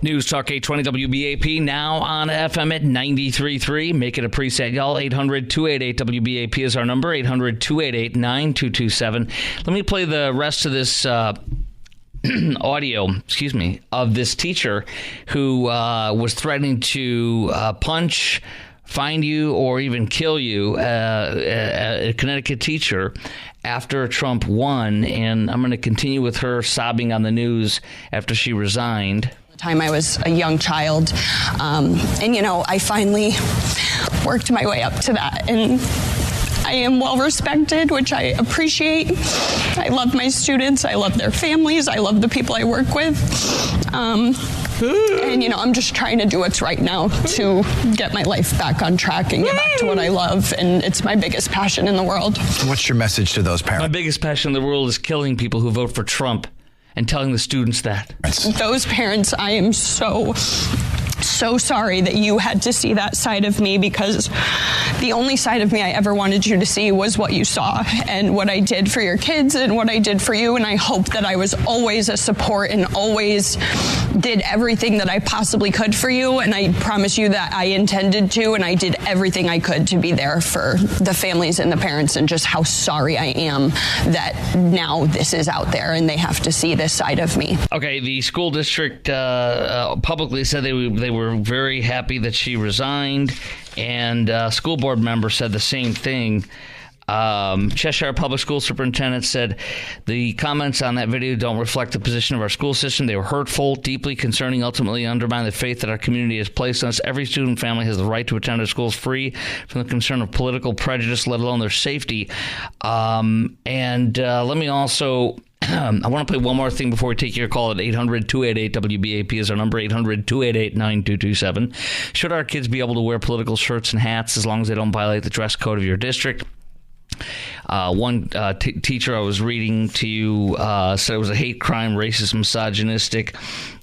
News Talk 820 WBAP, now on FM at 93.3. Make it a preset, y'all. 800-288-WBAP is our number, 800-288-9227. Let me play the rest of this audio, of this teacher who was threatening to punch, find you, or even kill you, a Connecticut teacher, after Trump won. And I'm going to continue with her sobbing on the news after she resigned. Time I was a young child, and I finally worked my way up to that, and I am well respected, which I appreciate. I love my students, I love their families, I love the people I work with, and I'm just trying to do what's right now to get my life back on track and get back to what I love, and it's my biggest passion in the world. What's your message to those parents? My biggest passion in the world is killing people who vote for Trump and telling the students that. Those parents, I am so sorry that you had to see that side of me, because the only side of me I ever wanted you to see was what you saw and what I did for your kids and what I did for you. And I hope that I was always a support and always did everything that I possibly could for you. And I promise you that I intended to, and I did everything I could to be there for the families and the parents, and just how sorry I am that now this is out there and they have to see this side of me. Okay, the school district publicly said they were very happy that she resigned, and a school board member said the same thing. Cheshire Public School Superintendent said the comments on that video don't reflect the position of our school system. They were hurtful, deeply concerning, ultimately undermine the faith that our community has placed on us. Every student and family has the right to attend our schools free from the concern of political prejudice, let alone their safety. Let me also... I want to play one more thing before we take your call at 800-288-WBAP is our number, 800-288-9227. Should our kids be able to wear political shirts and hats as long as they don't violate the dress code of your district? One teacher I was reading to you said it was a hate crime, racist, misogynistic,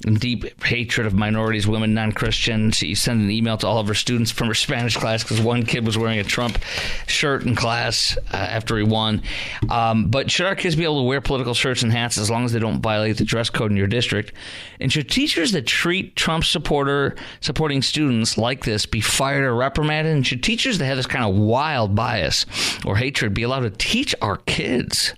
and deep hatred of minorities, women, non-Christians. He sent an email to all of her students from her Spanish class because one kid was wearing a Trump shirt in class after he won. But should our kids be able to wear political shirts and hats as long as they don't violate the dress code in your district? And should teachers that treat Trump supporting students like this be fired or reprimanded? And should teachers that have this kind of wild bias or hatred be allowed to teach our kids?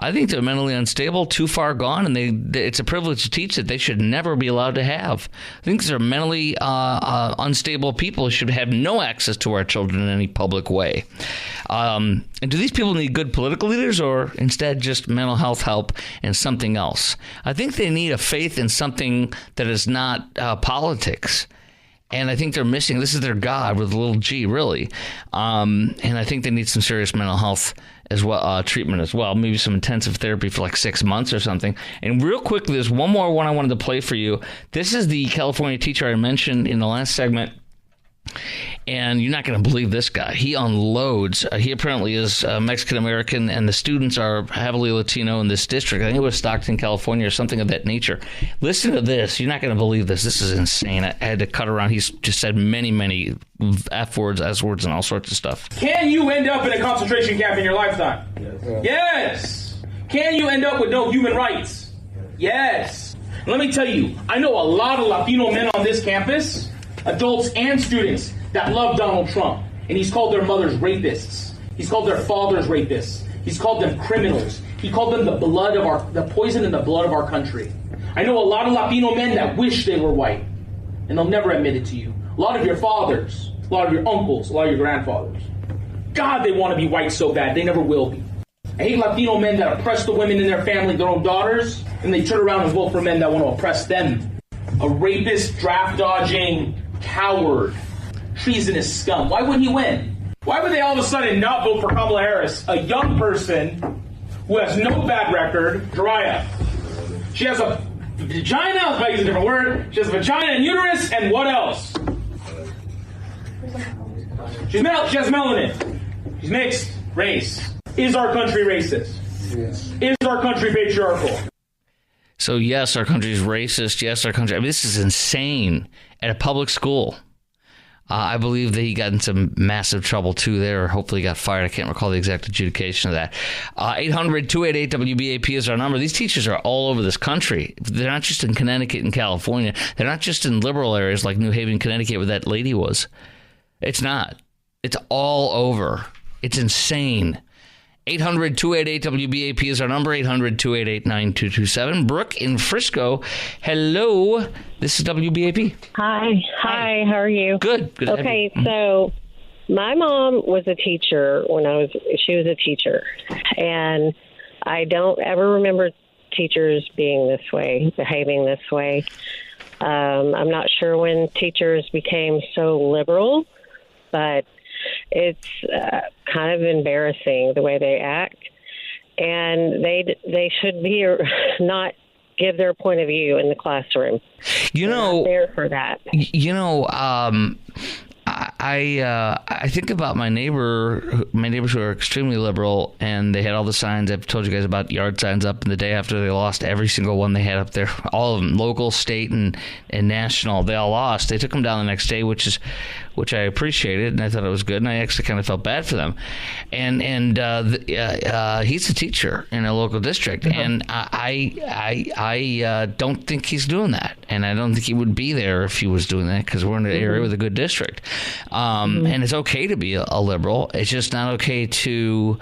I think they're mentally unstable, too far gone, and it's a privilege to teach that they should never be allowed to have. I think these are mentally unstable people who should have no access to our children in any public way. And do these people need good political leaders, or instead just mental health help and something else? I think they need a faith in something that is not politics. And I think they're missing, this is their God with a little G, really. And I think they need some serious mental health as well, treatment as well, maybe some intensive therapy for like 6 months or something. And real quickly, there's one more one I wanted to play for you. This is the California teacher I mentioned in the last segment. And you're not going to believe this guy. He unloads. He apparently is Mexican-American, and the students are heavily Latino in this district. I think it was Stockton, California, or something of that nature. Listen to this. You're not going to believe this. This is insane. I had to cut around. He's just said many, many F words, S words, and all sorts of stuff. Can you end up in a concentration camp in your lifetime? Yes. Can you end up with no human rights? Yes. Let me tell you, I know a lot of Latino men on this campus, adults and students, that love Donald Trump. And he's called their mothers rapists. He's called their fathers rapists. He's called them criminals. He called them the poison in the blood of our country. I know a lot of Latino men that wish they were white, and they'll never admit it to you. A lot of your fathers, a lot of your uncles, a lot of your grandfathers. God, they want to be white so bad. They never will be. I hate Latino men that oppress the women in their family, their own daughters, and they turn around and vote for men that want to oppress them. A rapist, draft-dodging coward, treasonous scum. Why would he win? Why would they all of a sudden not vote for Kamala Harris, a young person who has no bad record, Jariah? She has a vagina, I'll use a different word. She has a vagina and uterus, and what else? She has melanin. She's mixed race. Is our country racist? Yes. Is our country patriarchal? So yes, our country is racist. Yes, our country. I mean, this is insane at a public school. I believe that he got in some massive trouble, too, there. Hopefully he got fired. I can't recall the exact adjudication of that. 800-288-WBAP is our number. These teachers are all over this country. They're not just in Connecticut and California. They're not just in liberal areas like New Haven, Connecticut, where that lady was. It's not. It's all over. It's insane. 800-288-WBAP is our number, 800-288-9227. Brooke in Frisco. Hello. This is WBAP. Hi. How are you? Good. Okay, so my mom was a teacher she was a teacher. And I don't ever remember teachers being this way, behaving this way. I'm not sure when teachers became so liberal, but it's kind of embarrassing the way they act, and they should be not give their point of view in the classroom. They're not there for that. I think about my neighbors who are extremely liberal, and they had all the signs. I've told you guys about yard signs up in the day after they lost every single one they had up there. All of them, local, state, and national, they all lost. They took them down the next day, which I appreciated, and I thought it was good, and I actually kind of felt bad for them. And he's a teacher in a local district, and I don't think he's doing that, and I don't think he would be there if he was doing that, because we're in an area with a good district. And it's okay to be a liberal. It's just not okay to.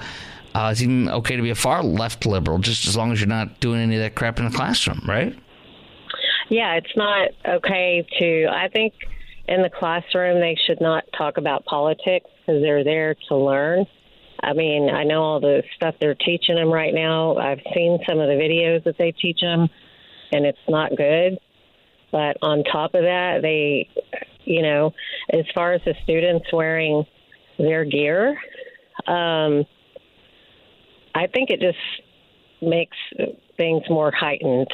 It's even okay to be a far left liberal, just as long as you're not doing any of that crap in the classroom, right? Yeah, it's not okay to. I think in the classroom they should not talk about politics because they're there to learn. I mean, I know all the stuff they're teaching them right now. I've seen some of the videos that they teach them, and it's not good. But on top of that, they, as far as the students wearing their gear, I think it just makes things more heightened.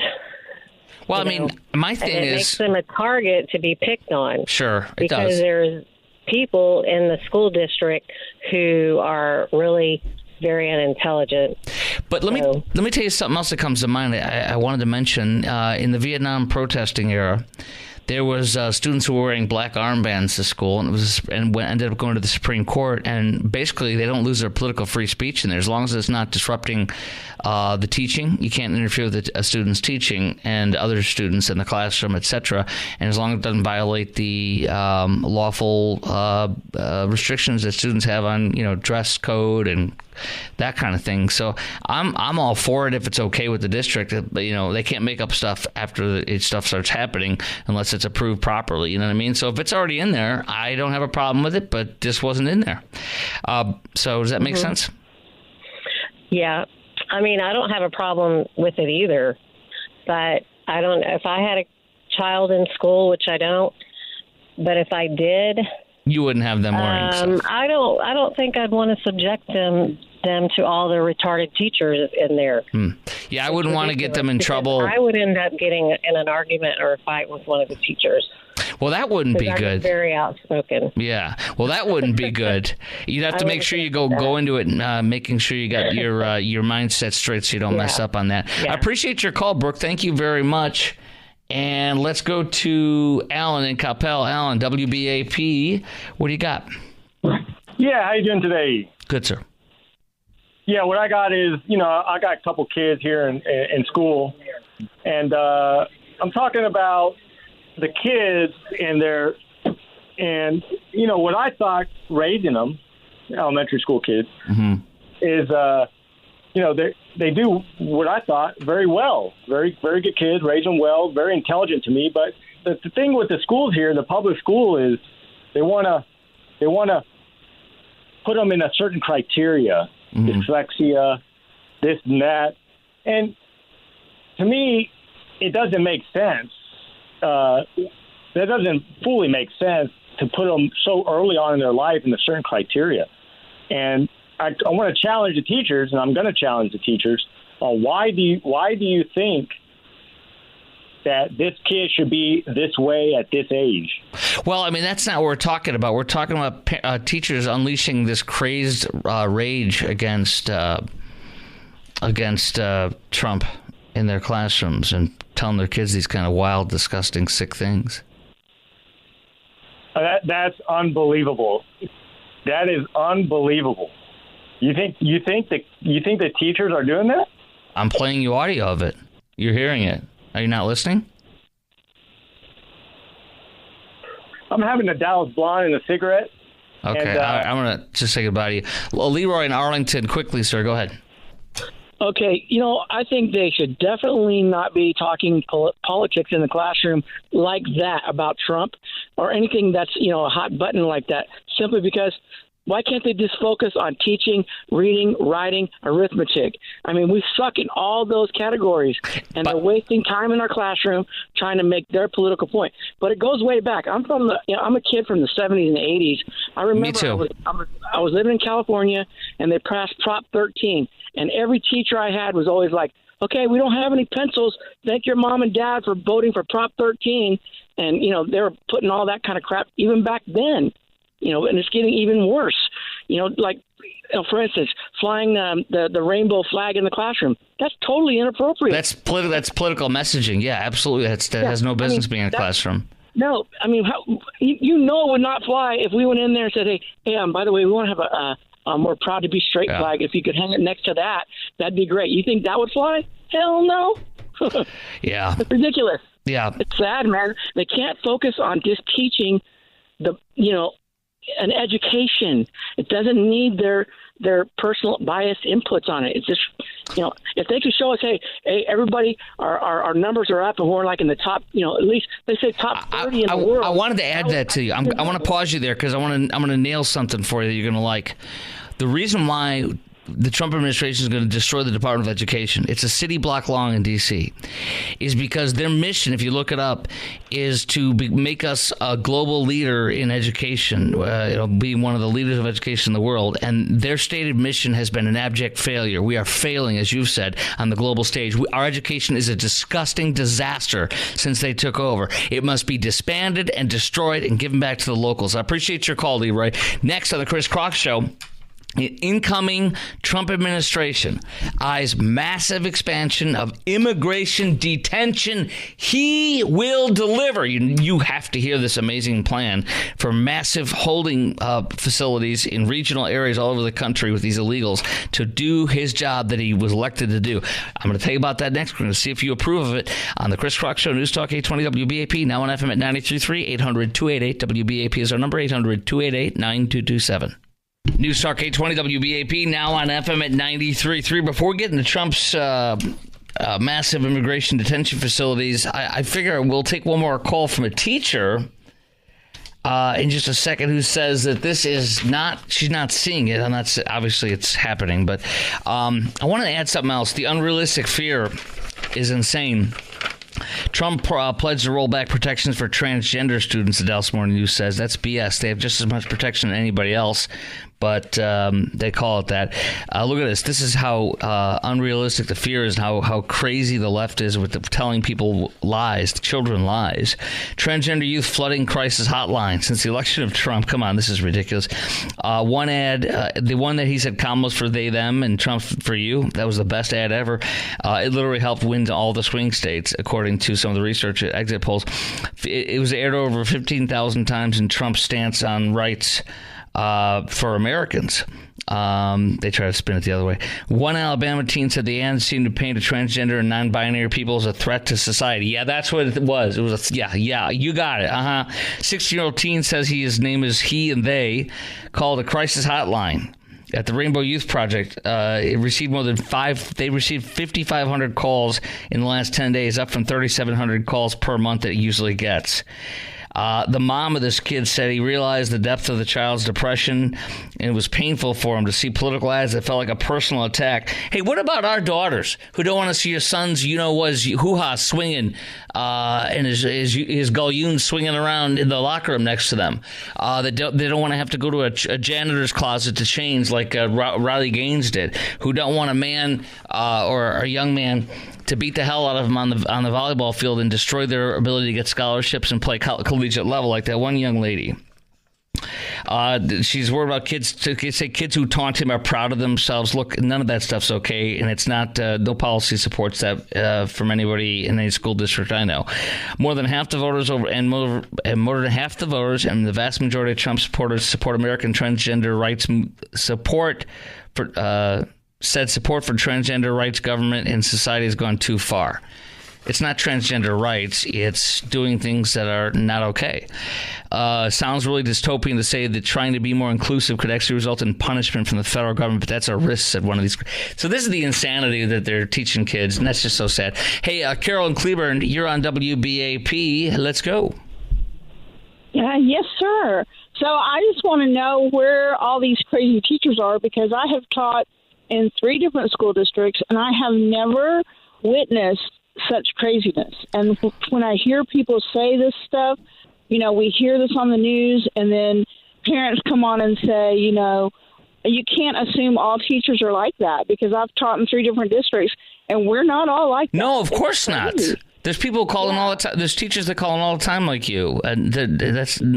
Well, I mean, my thing and it makes them a target to be picked on. Sure, it because does. There's people in the school district who are really very unintelligent. But let me tell you something else that comes to mind. I wanted to mention in the Vietnam protesting era, there was students who were wearing black armbands to school, and ended up going to the Supreme Court. And basically, they don't lose their political free speech in there as long as it's not disrupting the teaching. You can't interfere with a student's teaching and other students in the classroom, etc. And as long as it doesn't violate the lawful restrictions that students have on, dress code and that kind of thing. So I'm all for it if it's okay with the district. But, they can't make up stuff after stuff starts happening unless it's approved properly. You know what I mean? So if it's already in there, I don't have a problem with it, but this wasn't in there. So does that make sense? Yeah. I mean, I don't have a problem with it either, but if I had a child in school, which I don't, but if I did, you wouldn't have them wearing stuff. I don't think I'd want to subject them to all the retarded teachers in there. Yeah, I wouldn't want to get them in trouble. I would end up getting in an argument or a fight with one of the teachers. Well, that wouldn't be good. I'm very outspoken. Yeah. Well, that wouldn't be good. You'd have to make sure you go into it, making sure you got your mindset straight so you don't mess up on that. Yeah. I appreciate your call, Brooke. Thank you very much. And let's go to Alan in Coppell. Alan, WBAP. What do you got? Yeah, how you doing today? Good, sir. Yeah, what I got is, I got a couple kids here in school, and I'm talking about the kids and what I thought raising them, elementary school kids, is, they do what I thought very well. Very, very good kids, raise them well, very intelligent to me. But the thing with the schools here, the public school, is they want to put them in a certain criteria, dyslexia, this and that. And to me, it doesn't make sense. That doesn't fully make sense to put them so early on in their life in a certain criteria. And I want to challenge the teachers, and I'm going to challenge the teachers. Why do you think that this kid should be this way at this age? Well, I mean, that's not what we're talking about. We're talking about teachers unleashing this crazed rage against Trump in their classrooms and telling their kids these kind of wild, disgusting, sick things. That's unbelievable. That is unbelievable. You think the teachers are doing that? I'm playing you audio of it. You're hearing it. Are you not listening? I'm having a Dallas Blonde and a cigarette. Okay, and, I'm going to just say goodbye to you. Well, Leroy in Arlington, quickly, sir. Go ahead. Okay, I think they should definitely not be talking politics in the classroom like that about Trump or anything that's, a hot button like that, simply because why can't they just focus on teaching, reading, writing, arithmetic? I mean, we suck in all those categories, and they're wasting time in our classroom trying to make their political point. But it goes way back. I'm a kid from the 70s and the 80s. I remember Me too. I was living in California, and they passed Prop 13, and every teacher I had was always like, okay, we don't have any pencils. Thank your mom and dad for voting for Prop 13. And, they were putting all that kind of crap even back then. And it's getting even worse. For instance, flying the rainbow flag in the classroom. That's totally inappropriate. That's political messaging. Yeah, absolutely. That has no business being in a classroom. No, I mean, it would not fly if we went in there and said, hey, by the way, we want to have we're proud to be straight flag. If you could hang it next to that, that'd be great. You think that would fly? Hell no. Yeah. It's ridiculous. Yeah. It's sad, man. They can't focus on just teaching an education. It doesn't need their personal biased inputs on it. It's just, if they could show us, hey, everybody, our numbers are up and we're like in the top, at least they say top 30 in the world. I wanted to add that to you. I want to pause you there because I'm going to nail something for you that you're going to like. The reason why the Trump administration is going to destroy the Department of Education, it's a city block long in D.C., is because their mission, if you look it up, is to make us a global leader in education, be one of the leaders of education in the world. And their stated mission has been an abject failure. We are failing, as you've said, on the global stage. Our education is a disgusting disaster since they took over. It must be disbanded and destroyed and given back to the locals. I appreciate your call, Leroy. Next on the Chris Krok Show, incoming Trump administration eyes massive expansion of immigration detention. He will deliver. You have to hear this amazing plan for massive holding facilities in regional areas all over the country with these illegals to do his job that he was elected to do. I'm going to tell you about that next. We're going to see if you approve of it on the Chris Krok Show, News Talk 820 WBAP, now on FM at 93.3, 800-288 WBAP is our number, 800-288-9227. News Talk 820 WBAP, now on FM at 93.3. Before we get into Trump's massive immigration detention facilities, I figure we'll take one more call from a teacher in just a second who says that this is not, she's not seeing it. And that's obviously it's happening. But I want to add something else. The unrealistic fear is insane. Trump pledged to roll back protections for transgender students, the Dallas Morning News says. That's BS. They have just as much protection as anybody else, but they call it that. Look at this. This is how unrealistic the fear is and how crazy the left is with telling people lies, children lies. Transgender youth flooding crisis hotline since the election of Trump. Come on, this is ridiculous. One ad, the one that he said calm was for they, them, and Trump for you. That was the best ad ever. It literally helped win all the swing states, according to some of the research at exit polls. It was aired over 15,000 times in Trump's stance on rights for Americans. They try to spin it the other way. One Alabama teen said the ad seemed to paint a transgender and non-binary people as a threat to society. Yeah, that's what it was. It was yeah, you got it. 16-year-old teen says his name is he and they, called a crisis hotline at the Rainbow Youth Project. It received they received 5,500 calls in the last 10 days, up from 3,700 calls per month that it usually gets. The mom of this kid said he realized the depth of the child's depression, and it was painful for him to see political ads that felt like a personal attack. Hey, what about our daughters who don't want to see your sons, was hoo-ha swinging and his galloon swinging around in the locker room next to them? They don't want to have to go to a janitor's closet to change like Riley Gaines did, who don't want a man or a young man to beat the hell out of them on the volleyball field and destroy their ability to get scholarships and play collegiate level like that one young lady. She's worried about kids who taunt him are proud of themselves. Look, none of that stuff's okay, and it's not. No policy supports that from anybody in any school district I know. More than half the voters and the vast majority of Trump supporters support American transgender rights support for. Said support for transgender rights government and society has gone too far. It's not transgender rights. It's doing things that are not okay. Sounds really dystopian to say that trying to be more inclusive could actually result in punishment from the federal government, but that's a risk, said one of these. So this is the insanity that they're teaching kids, and that's just so sad. Hey, Carol in Cleburne, you're on WBAP. Let's go. Yes, sir. So I just want to know where all these crazy teachers are, because I have taught in 3 different school districts, and I have never witnessed such craziness. And when I hear people say this stuff, we hear this on the news, and then parents come on and say, you can't assume all teachers are like that, because I've taught in 3 different districts, and we're not all like that. No, of course not. There's people calling all the time. There's teachers that call in all the time like you. And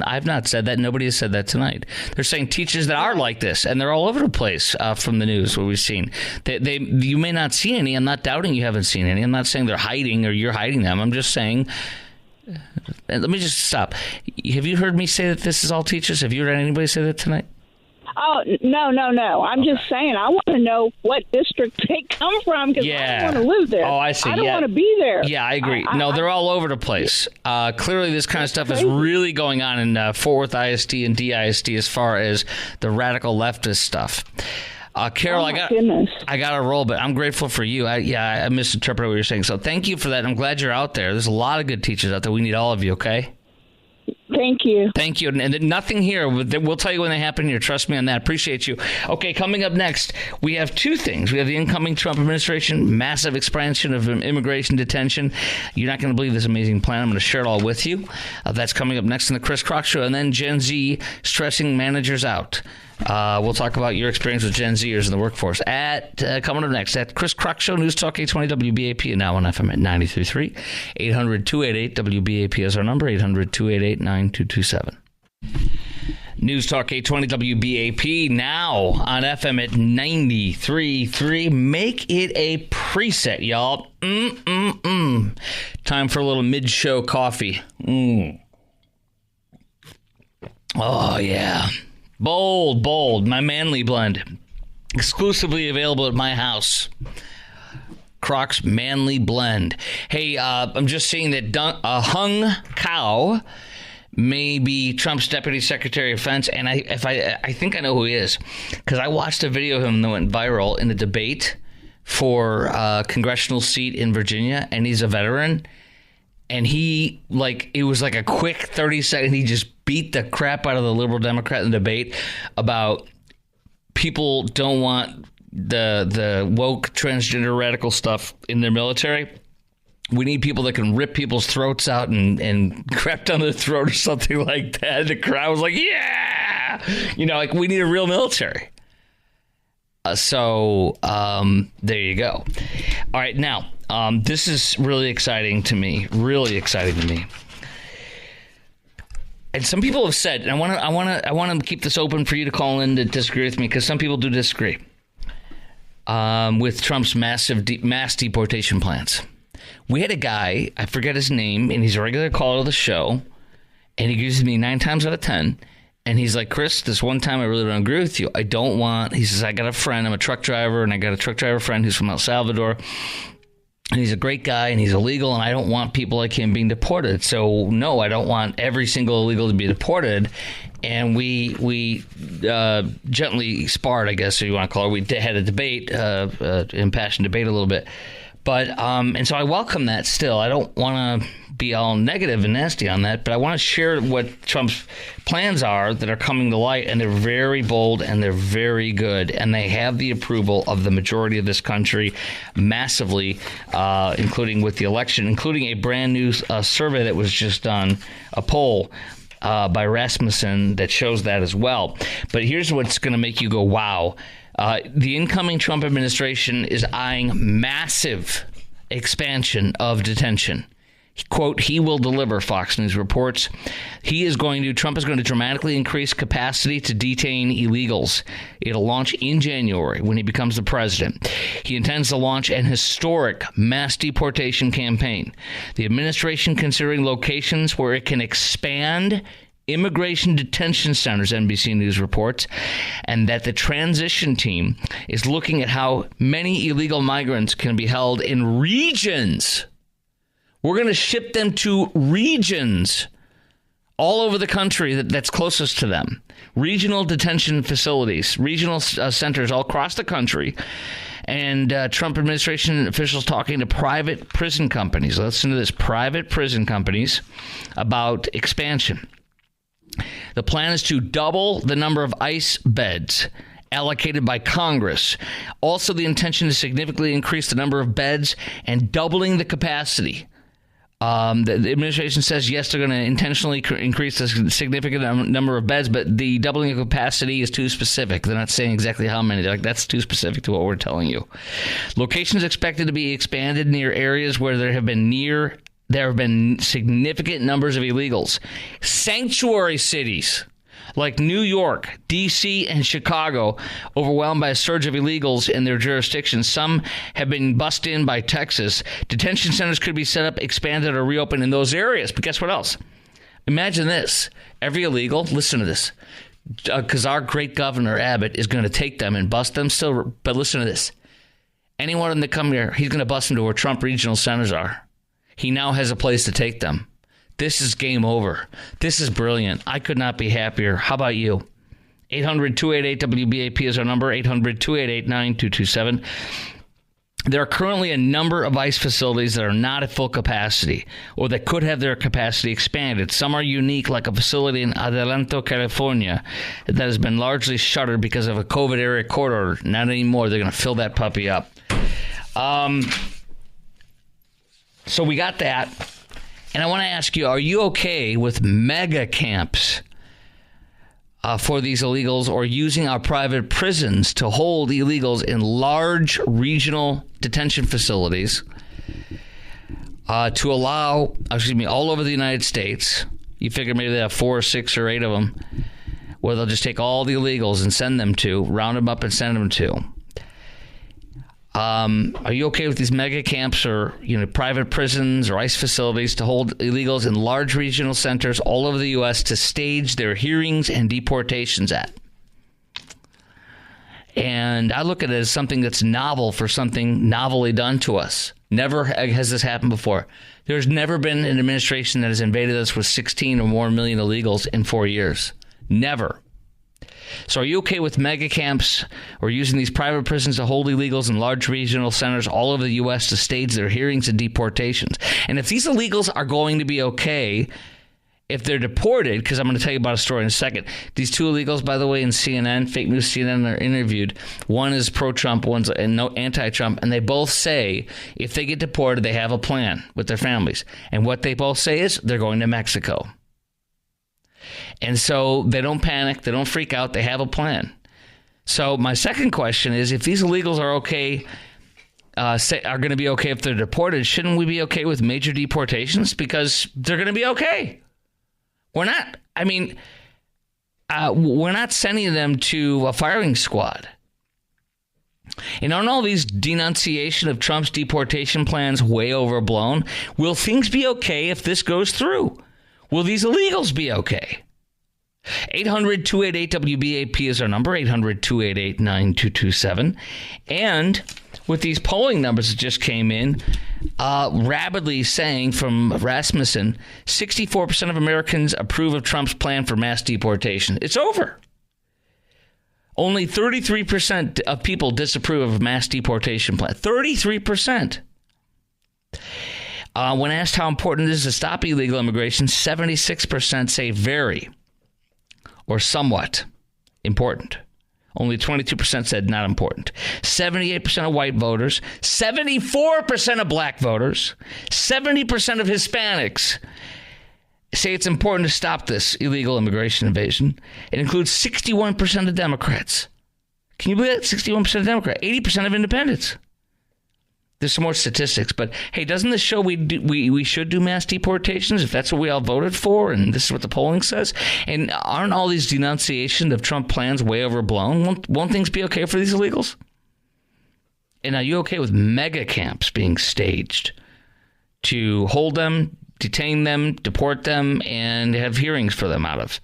I've not said that. Nobody has said that tonight. They're saying teachers that are like this, and they're all over the place from the news, what we've seen. You may not see any. I'm not doubting you haven't seen any. I'm not saying they're hiding or you're hiding them. I'm just saying. Let me just stop. Have you heard me say that this is all teachers? Have you heard anybody say that tonight? Oh, no. I'm just saying, I want to know what district they come from, because I don't want to live there. Oh, I see. I don't want to be there. Yeah, I agree. They're all over the place. Clearly, this kind of stuff is really going on in Fort Worth ISD and DISD as far as the radical leftist stuff. Carol, I got to roll, but I'm grateful for you. I misinterpreted what you're saying. So thank you for that. I'm glad you're out there. There's a lot of good teachers out there. We need all of you, okay? Thank you. Thank you. And nothing here. We'll tell you when they happen here. Trust me on that. Appreciate you. Okay, coming up next, we have 2 things. We have the incoming Trump administration, massive expansion of immigration detention. You're not going to believe this amazing plan. I'm going to share it all with you. That's coming up next in the Chris Krok Show. And then Gen Z stressing managers out. We'll talk about your experience with Gen Zers in the workforce coming up next at Chris Krok Show, News Talk 820 WBAP, and now on FM at 93.3. 800-288-WBAP is our number, 800-288-9227. News Talk 820 WBAP, now on FM at 93.3. Make it a preset, y'all. Time for a little mid-show coffee. Oh, yeah. Bold, my manly blend. Exclusively available at my house. Krok's Manly Blend. Hey, I'm just seeing that Hung Kao may be Trump's Deputy Secretary of Defense, and I think I know who he is, because I watched a video of him that went viral in a debate for a congressional seat in Virginia, and he's a veteran. And he, it was like a quick 30-second, he just beat the crap out of the liberal Democrat in the debate about people don't want the woke transgender radical stuff in their military. We need people that can rip people's throats out and crap down their throat or something like that. The crowd was like, yeah! We need a real military. So there you go. All right, now, this is really exciting to me. And some people have said, and I want to keep this open for you to call in to disagree with me, because some people do disagree with Trump's mass deportation plans. We had a guy, I forget his name, and he's a regular caller to the show, and he gives me 9 times out of 10. And he's like, Chris, this one time I really don't agree with you. He says, I got a friend, I'm a truck driver, and I got a truck driver friend who's from El Salvador. And he's a great guy, and he's illegal, and I don't want people like him being deported. So, no, I don't want every single illegal to be deported. And we gently sparred, I guess, if you want to call it. We had a debate, impassioned debate a little bit. But, and so I welcome that still. I don't want to be all negative and nasty on that, but I want to share what Trump's plans are that are coming to light, and they're very bold and they're very good, and they have the approval of the majority of this country massively, including with the election, including a brand new survey that was just done, a poll by Rasmussen that shows that as well. But here's what's going to make you go, wow. The incoming Trump administration is eyeing massive expansion of detention. Quote, he will deliver, Fox News reports. Trump is going to dramatically increase capacity to detain illegals. It'll launch in January when he becomes the president. He intends to launch an historic mass deportation campaign. The administration considering locations where it can expand immigration detention centers, NBC News reports, and that the transition team is looking at how many illegal migrants can be held in regions. We're going to ship them to regions all over the country that's closest to them. Regional detention facilities, regional centers all across the country. And Trump administration officials talking to private prison companies. Listen to this. Private prison companies about expansion. The plan is to double the number of ICE beds allocated by Congress. Also, the intention is to significantly increase the number of beds and doubling the capacity. The administration says, yes, they're going to intentionally increase a significant number of beds, but the doubling of capacity is too specific. They're not saying exactly how many. They're like, that's too specific to what we're telling you. Locations expected to be expanded near areas where there have been significant numbers of illegals. Sanctuary cities like New York, D.C., and Chicago, overwhelmed by a surge of illegals in their jurisdictions. Some have been bussed in by Texas. Detention centers could be set up, expanded, or reopened in those areas. But guess what else? Imagine this. Every illegal, listen to this, because our great governor, Abbott, is going to take them and bust them still. But listen to this. Any one of them that come here, he's going to bust them to where Trump regional centers are. He now has a place to take them. This is game over. This is brilliant. I could not be happier. How about you? 800-288-WBAP is our number, 800-288-9227. There are currently a number of ICE facilities that are not at full capacity or that could have their capacity expanded. Some are unique, like a facility in Adelanto, California, that has been largely shuttered because of a COVID area court order. Not anymore. They're going to fill that puppy up. So we got that. And I want to ask you, are you okay with mega camps for these illegals, or using our private prisons to hold illegals in large regional detention facilities to allow, all over the United States? You figure maybe they have 4 or 6 or 8 of them where they'll just take all the illegals and send them to, round them up and send them to. Are you okay with these mega camps or private prisons or ICE facilities to hold illegals in large regional centers all over the U.S. to stage their hearings and deportations at? And I look at it as something that's novel for something novelly done to us. Never has this happened before. There's never been an administration that has invaded us with 16 or more million illegals in 4 years. Never. So are you okay with mega camps or using these private prisons to hold illegals in large regional centers all over the U.S. to stage their hearings and deportations? And if these illegals are going to be okay if they're deported, because I'm going to tell you about a story in a second. These 2 illegals, by the way, in CNN, fake news CNN, are interviewed. One is pro-Trump, one's anti-Trump, and they both say if they get deported, they have a plan with their families. And what they both say is they're going to Mexico. And so they don't panic. They don't freak out. They have a plan. So my second question is, if these illegals are okay, are going to be okay if they're deported, shouldn't we be okay with major deportations? Because they're going to be okay. We're not. We're not sending them to a firing squad. And aren't all these denunciation of Trump's deportation plans way overblown? Will things be okay if this goes through? Will these illegals be okay? 800-288-WBAP is our number, 800-288-9227. And with these polling numbers that just came in, rapidly saying from Rasmussen, 64% of Americans approve of Trump's plan for mass deportation. It's over. Only 33% of people disapprove of mass deportation plan. 33%. When asked how important it is to stop illegal immigration, 76% say very or somewhat important. Only 22% said not important. 78% of white voters, 74% of black voters, 70% of Hispanics say it's important to stop this illegal immigration invasion. It includes 61% of Democrats. Can you believe that? 61% of Democrats, 80% of independents. There's some more statistics, but hey, doesn't this show we should do mass deportations if that's what we all voted for, and this is what the polling says? And aren't all these denunciations of Trump plans way overblown? Won't things be okay for these illegals? And are you okay with mega camps being staged to hold them, detain them, deport them, and have hearings for them out of?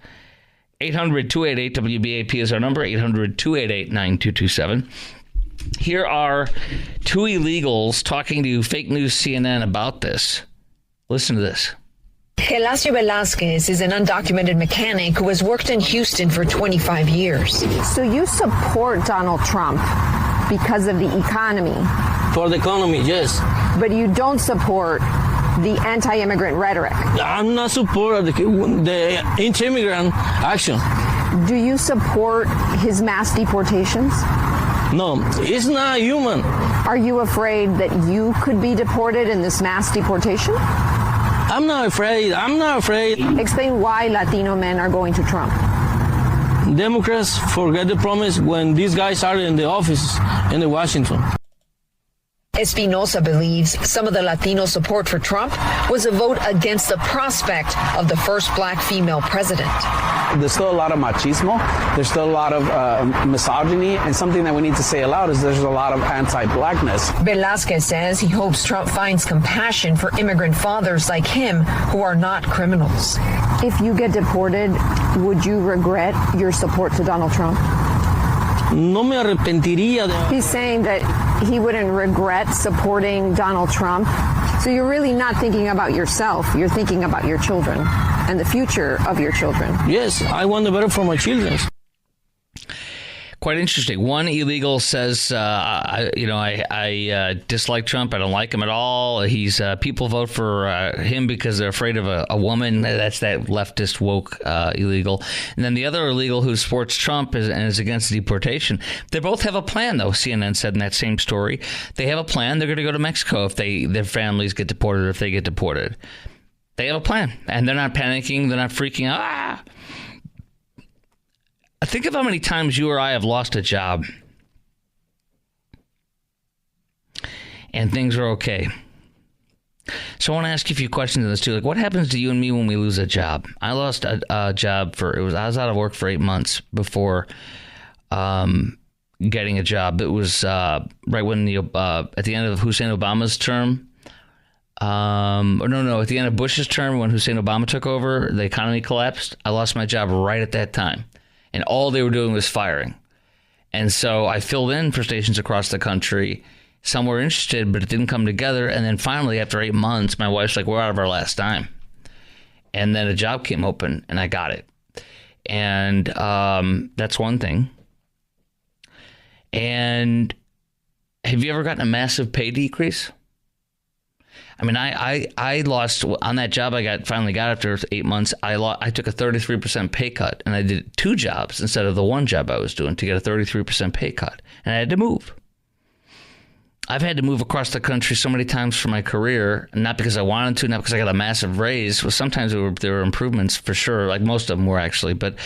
800-288-WBAP is our number, 800-288-9227. Here are two illegals talking to fake news CNN about this. Listen to this. Gelacio Velazquez is an undocumented mechanic who has worked in Houston for 25 years. So you support Donald Trump because of the economy? For the economy, yes. But you don't support the anti-immigrant rhetoric? I'm not support the anti-immigrant action. Do you support his mass deportations? No, it's not human. Are you afraid that you could be deported in this mass deportation? I'm not afraid. Explain why Latino men are going to Trump. Democrats forget the promise when these guys are in the office in Washington. Espinosa believes some of the Latino support for Trump was a vote against the prospect of the first black female president. There's still a lot of machismo. There's still a lot of misogyny. And something that we need to say aloud is there's a lot of anti-blackness. Velazquez says he hopes Trump finds compassion for immigrant fathers like him who are not criminals. If you get deported, would you regret your support to Donald Trump? No me arrepentiría de... He's saying that he wouldn't regret supporting Donald Trump. So you're really not thinking about yourself. You're thinking about your children and the future of your children. Yes, I want the better for my children. Quite interesting. One illegal says, I dislike Trump. I don't like him at all. He's people vote for him because they're afraid of a woman. That's that leftist woke illegal. And then the other illegal who supports Trump and is against deportation. They both have a plan, though. CNN said in that same story, they have a plan. They're going to go to Mexico if their families get deported or if they get deported. They have a plan, and they're not panicking. They're not freaking out. Think of how many times you or I have lost a job and things are okay. So I want to ask you a few questions on this too. Like, what happens to you and me when we lose a job? I lost a job I was out of work for 8 months before getting a job. It was right when at the end of Hussein Obama's term. At the end of Bush's term when Hussein Obama took over, the economy collapsed. I lost my job right at that time. And all they were doing was firing. And so I filled in for stations across the country. Some were interested, but it didn't come together. And then finally, after 8 months, my wife's like, we're out of our last dime. And then a job came open, and I got it. And that's one thing. And have you ever gotten a massive pay decrease? I mean, I lost on that job I finally got after 8 months. I took a 33% pay cut, and I did 2 jobs instead of the 1 job I was doing to get a 33% pay cut. And I had to move. I've had to move across the country so many times for my career, not because I wanted to, not because I got a massive raise. Well, sometimes there were improvements for sure, like most of them were actually. But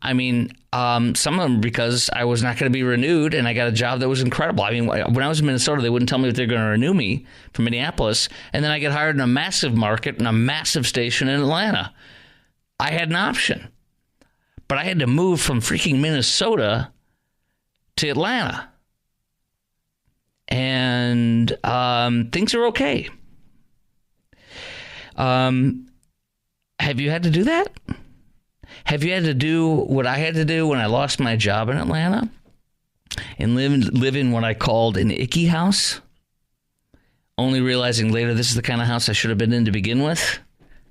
I mean, some of them because I was not going to be renewed, and I got a job that was incredible. I mean, when I was in Minnesota, they wouldn't tell me if they're going to renew me from Minneapolis, and then I get hired in a massive market in a massive station in Atlanta. I had an option, but I had to move from freaking Minnesota to Atlanta. And things are okay. Have you had to do that? Have you had to do what I had to do when I lost my job in Atlanta and live in what I called an icky house? Only realizing later this is the kind of house I should have been in to begin with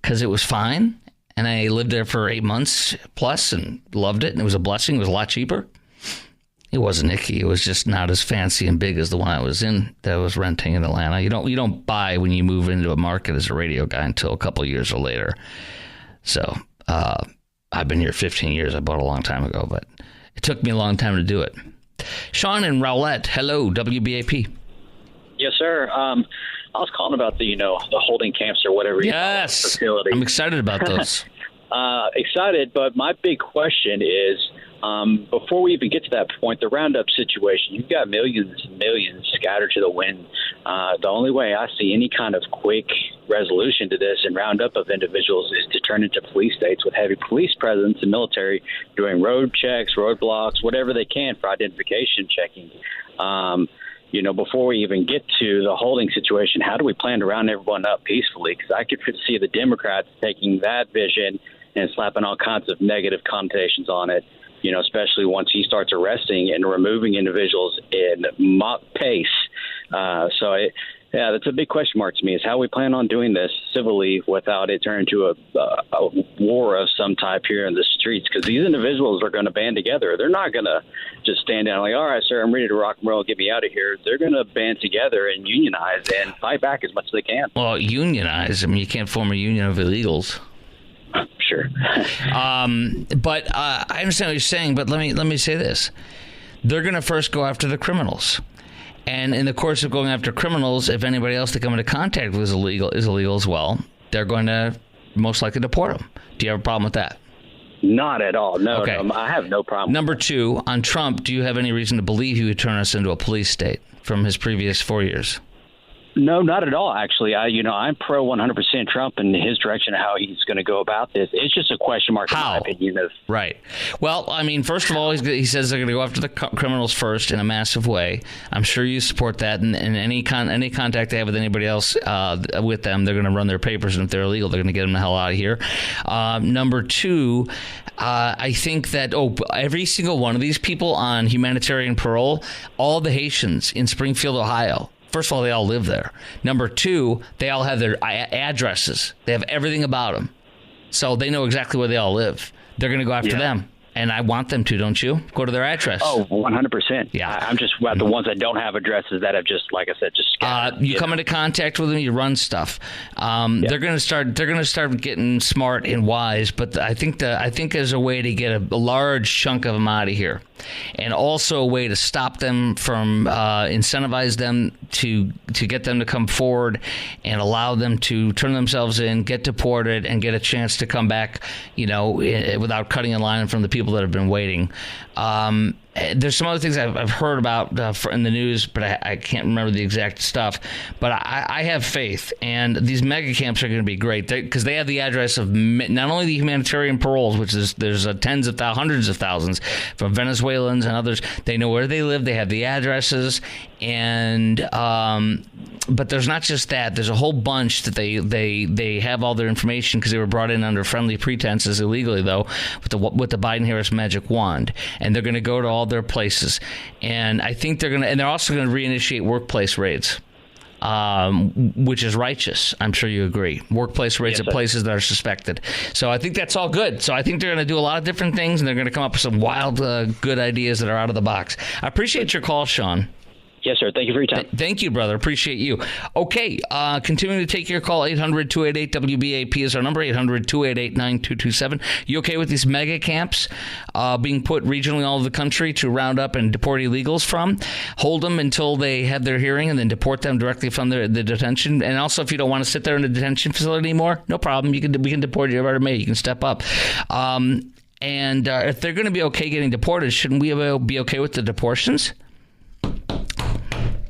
because it was fine. And I lived there for 8 months plus and loved it. And it was a blessing. It was a lot cheaper. It wasn't icky. It was just not as fancy and big as the one I was in that I was renting in Atlanta. You don't buy when you move into a market as a radio guy until a couple of years or later. So I've been here 15 years. I bought a long time ago, but it took me a long time to do it. Sean and Rowlett, hello, WBAP. Yes, sir. I was calling about the holding camps or whatever. Yes, facility. I'm excited about those. Excited, but my big question is, Before we even get to that point, the roundup situation, you've got millions and millions scattered to the wind. The only way I see any kind of quick resolution to this and roundup of individuals is to turn into police states with heavy police presence and military doing road checks, roadblocks, whatever they can for identification checking. Before we even get to the holding situation, how do we plan to round everyone up peacefully? Because I could see the Democrats taking that vision and slapping all kinds of negative connotations on it, especially once he starts arresting and removing individuals in mock pace. That's a big question mark to me, is how we plan on doing this civilly without it turning into a war of some type here in the streets, because these individuals are going to band together. They're not going to just stand down like, all right, sir, I'm ready to rock and roll, get me out of here. They're going to band together and unionize and fight back as much as they can. Well, unionize? I mean, you can't form a union of illegals. Sure. But I understand what you're saying, but let me say this. They're going to first go after the criminals. And in the course of going after criminals, if anybody else they come into contact with is illegal as well, they're going to most likely deport them. Do you have a problem with that? Not at all. No, okay. No, I have no problem. Number two, on Trump, do you have any reason to believe he would turn us into a police state from his previous 4 years? No, not at all, actually. I'm pro 100% Trump and his direction of how he's going to go about this. It's just a question mark, in my opinion. Right. Well, I mean, first of all, he says they're going to go after the criminals first in a massive way. I'm sure you support that. And any contact they have with anybody else with them, they're going to run their papers. And if they're illegal, they're going to get them the hell out of here. Number two, I think that every single one of these people on humanitarian parole, all the Haitians in Springfield, Ohio, first of all, they all live there. Number two, they all have their addresses. They have everything about them. So they know exactly where they all live. They're going to go after them. And I want them to, don't you? Go to their address. Oh, 100%. Yeah. I'm just about the ones that don't have addresses that have just, like I said, just scattered. You come into contact with them, you run stuff. They're going to start getting smart and wise, but I think there's a way to get a large chunk of them out of here. And also a way to stop them from incentivize them to get them to come forward and allow them to turn themselves in, get deported, and get a chance to come back, without cutting in line from the people that have been waiting. There's some other things I've heard about in the news, but I can't remember the exact stuff. But I have faith, and these mega camps are going to be great because they have the address of not only the humanitarian paroles, which is there's hundreds of thousands from Venezuelans and others. They know where they live. They have the addresses, and but there's not just that. There's a whole bunch that they have all their information because they were brought in under friendly pretenses illegally, though, with the Biden-Harris magic wand, and they're going to go to all their places. And I think they're also going to reinitiate workplace raids, which is righteous. I'm sure you agree. Workplace raids at places that are suspected. So I think that's all good. So I think they're going to do a lot of different things, and they're going to come up with some wild, good ideas that are out of the box. I appreciate your call, Sean. Yes, sir. Thank you for your time. Thank you, brother. Appreciate you. Okay, continuing to take your call, 800-288-WBAP is our number, 800-288-9227. You okay with these mega camps being put regionally all over the country to round up and deport illegals from? Hold them until they have their hearing and then deport them directly from the detention. And also, if you don't want to sit there in the detention facility anymore, no problem. We can deport you right away. You can step up. And if they're going to be okay getting deported, shouldn't we be okay with the deportations?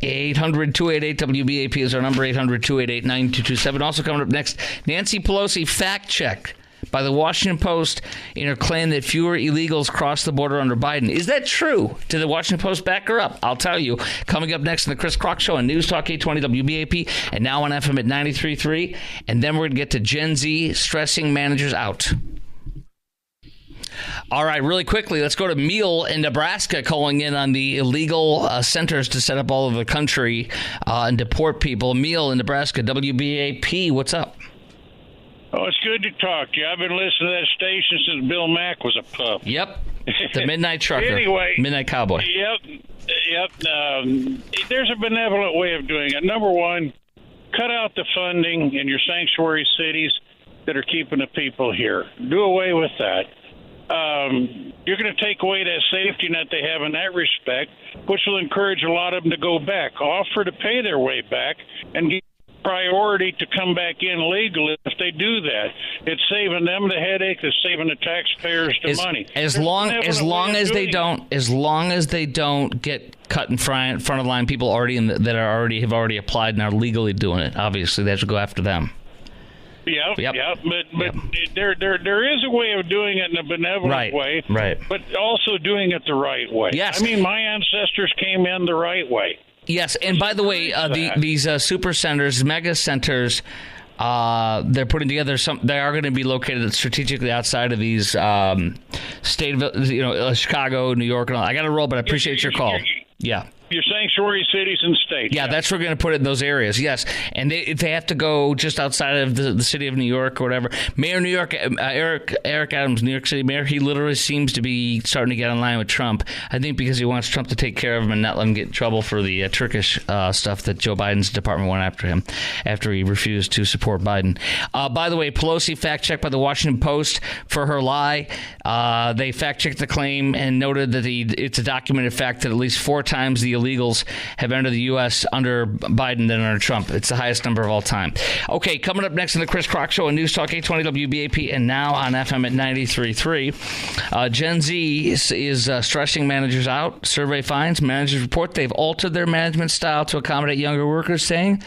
800-288-WBAP is our number, 800-288-9227. Also coming up next, Nancy Pelosi fact-checked by the Washington Post in her claim that fewer illegals crossed the border under Biden. Is that true? Did the Washington Post back her up? I'll tell you. Coming up next in the Chris Krok Show on News Talk 820 WBAP and now on FM at 93.3. And then we're going to get to Gen Z stressing managers out. All right, really quickly, let's go to Meal in Nebraska, calling in on the illegal centers to set up all over the country and deport people. Meal in Nebraska, WBAP, what's up? Oh, it's good to talk to you. I've been listening to that station since Bill Mack was a pup. Yep, the Midnight Trucker. Anyway. Midnight Cowboy. Yep. There's a benevolent way of doing it. Number one, cut out the funding in your sanctuary cities that are keeping the people here. Do away with that. You're going to take away that safety net they have in that respect, which will encourage a lot of them to go back, offer to pay their way back, and priority to come back in legally if they do that. It's saving them the headache. It's saving the taxpayers the money. As long as they don't get cut in front of the line, people already have already applied and are legally doing it. Obviously, they have to go after them. Yeah. But there is a way of doing it in a benevolent way, right? But also doing it the right way. Yes. I mean, my ancestors came in the right way. Yes, and by the way, these super centers, mega centers, they're putting together they are going to be located strategically outside of these Chicago, New York, and all. I got to roll, but I appreciate your call. Yeah. Your sanctuary cities and states. Yeah, that's where we're going to put it in those areas, yes. And if they have to go just outside of the city of New York or whatever. Mayor of New York, Eric Adams, New York City mayor, he literally seems to be starting to get in line with Trump. I think because he wants Trump to take care of him and not let him get in trouble for the Turkish stuff that Joe Biden's department went after him after he refused to support Biden. By the way, Pelosi fact-checked by the Washington Post for her lie. They fact-checked the claim and noted that it's a documented fact that at least 4 times the illegals have entered the U.S. under Biden than under Trump. It's the highest number of all time. Okay, coming up next on the Chris Krok Show on News Talk 820 WBAP and now on FM at 93.3. Gen Z is stressing managers out. Survey finds managers report they've altered their management style to accommodate younger workers, saying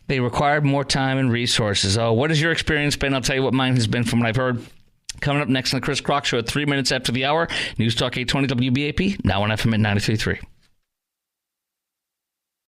they required more time and resources. What has your experience been? I'll tell you what mine has been from what I've heard. Coming up next on the Chris Krok Show at 3 minutes after the hour. News Talk 820 WBAP, now on FM at 93.3.